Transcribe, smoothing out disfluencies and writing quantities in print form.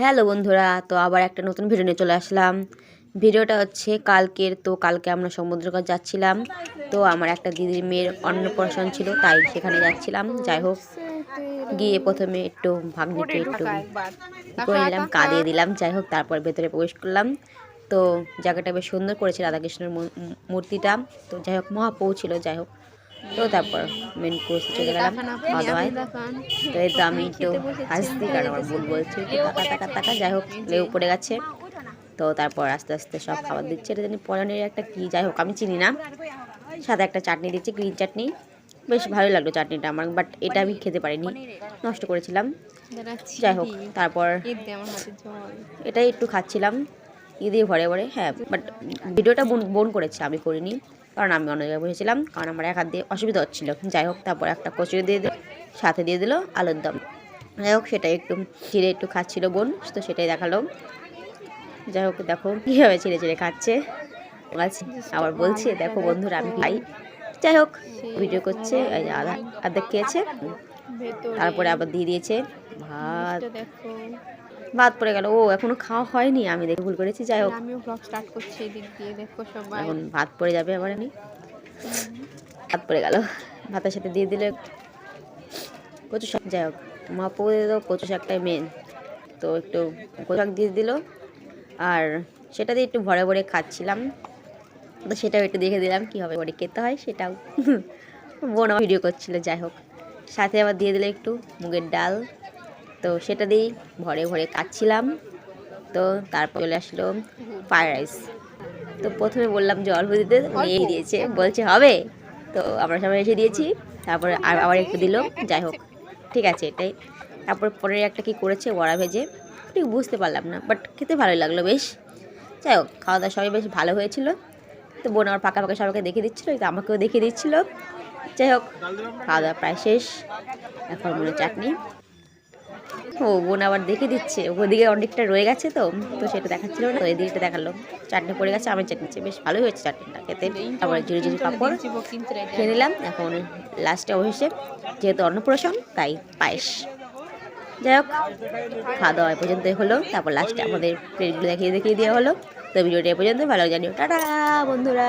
Hello বন্ধুরা, তো আবার একটা নতুন ভিডিও নিয়ে চলে আসলাম। ভিডিওটা হচ্ছে কালকের। তো কালকে আমরা সমুদ্রকার যাচ্ছিলাম। তো আমার একটা দিদির মেয়ের অন্নপ্রাশন ছিল, তাই সেখানে যাচ্ছিলাম। যাই হোক, গিয়ে প্রথমে একটু ভাগ্নিকে একটু করে নিলাম, কাঁদিয়ে দিলাম। যাই হোক, তারপর ভেতরে প্রবেশ করলাম। তো জায়গাটা বেশ সুন্দর করেছে, রাধাকৃষ্ণের মূর্তিটা। তো যাই হোক, মহাপ্রভু ছিল। যাই হোক, তো তারপর মেন কোর্সে চলে গেলাম খাওয়া দাওয়ায়। তো এই তো আমি একটু হাসছি, কারণ আমার বোন বলছে একটু টাকা টাকা টাকা। যাই হোক, লেউ পড়ে গেছে। তো তারপর আস্তে আস্তে সব খাবার দিচ্ছে। এটা জানি পনিরের একটা কি, যাই হোক আমি চিনি না। সাথে একটা চাটনি দিচ্ছে, গ্রিন চাটনি। বেশ ভালোই লাগলো চাটনিটা আমার, বাট এটা আমি খেতে পারিনি, নষ্ট করেছিলাম। যাই হোক, তারপর এটাই একটু খাচ্ছিলাম দিয়ে ভরে ভরে। হ্যাঁ, বাট ভিডিওটা বোন করেছে, আমি করিনি, কারণ আমি অন্য জায়গায় বসেছিলাম, কারণ আমার এক হাত দিয়ে অসুবিধা হচ্ছিলো। যাই হোক, তারপর একটা কচুরি দিয়ে দিল, সাথে দিয়ে দিল আলুর দম। যাই হোক, সেটাই একটু চিড়ে একটু খাচ্ছিল বোন, তো সেটাই দেখালো। যাই হোক, দেখো কীভাবে চিড়ে চিড়ে খাচ্ছে। আবার বলছে দেখো বন্ধুরা আমি খাই। যাই হোক, ভিডিও করছে, আধা খেয়েছে। তারপরে আবার দিয়ে দিয়েছে ভাত। ভাত পড়ে গেল, ও এখনো খাওয়া হয়নি, আমি দেখে ভুল করেছি। যাই হোক, আমিও ব্লগ স্টার্ট করছি এদিক দিয়ে, দেখো সবাই। এখন ভাত পড়ে যাবে আবার, আমি ভাত পড়ে গেল। ভাতের সাথে দিয়ে দিলে কচু শাক। যাই হোক, মহাপ্রভু দিয়ে দাও, কচু শাকটাই মেন। তো একটু কচু শাক দিয়ে দিল, আর সেটা দিয়ে একটু ভরে ভরে খাচ্ছিলাম। তো সেটাও একটু দেখে দিলাম কীভাবে করে খেতে হয়, সেটাও বোন আমার ভিডিও করছিল। যাই হোক, সাথে আবার দিয়ে দিলে একটু মুগের ডাল। তো সেটা দিয়েই ভরে ভরে খাচ্ছিলাম। তো তারপর চলে আসলো ফ্রাইড রাইস। তো প্রথমে বললাম যে অল্প দিতে, নিয়েই দিয়েছে, বলছে হবে। তো আমরা সবাই এসে দিয়েছি। তারপরে আবার একটু দিল। যাই হোক, ঠিক আছে এটাই। তারপর পরের একটা কি করেছে, বড়া ভেজে, ঠিক বুঝতে পারলাম না, বাট খেতে ভালোই লাগলো বেশ। যাই হোক, খাওয়া দাওয়া সবাই বেশ ভালো হয়েছিল। তো বোন আমার ফাঁকা ফাঁকা সবাইকে দেখিয়ে দিচ্ছিলো, তো আমাকেও দেখিয়ে দিচ্ছিল। যাই হোক, খাওয়া দাওয়া প্রায় শেষ। এখন মনে চাটনি। ও বোন আবার দেখে দিচ্ছে, ওদিকে অনেকটা রয়ে গেছে। তো সেটা দেখাচ্ছিল না, তো এদিকটা দেখালো। চাটনি পড়ে গেছে, আমের চাটনি, বেশ ভালোই হয়েছে চাটনিটা খেতে। আবার ঝুড়ি ঝুড়ি পাঁপড় খেয়ে নিলাম। এখন লাস্টে অবশেষে যেহেতু অন্নপ্রাশন, তাই পায়েস। যাই হোক, খাওয়া দাওয়া পর্যন্তই হলো। তারপর লাস্টে আমাদের প্লেটগুলো দেখিয়ে দেওয়া হলো। তো ভিডিওটা এ পর্যন্ত, ভালো জানিও, টাটা বন্ধুরা।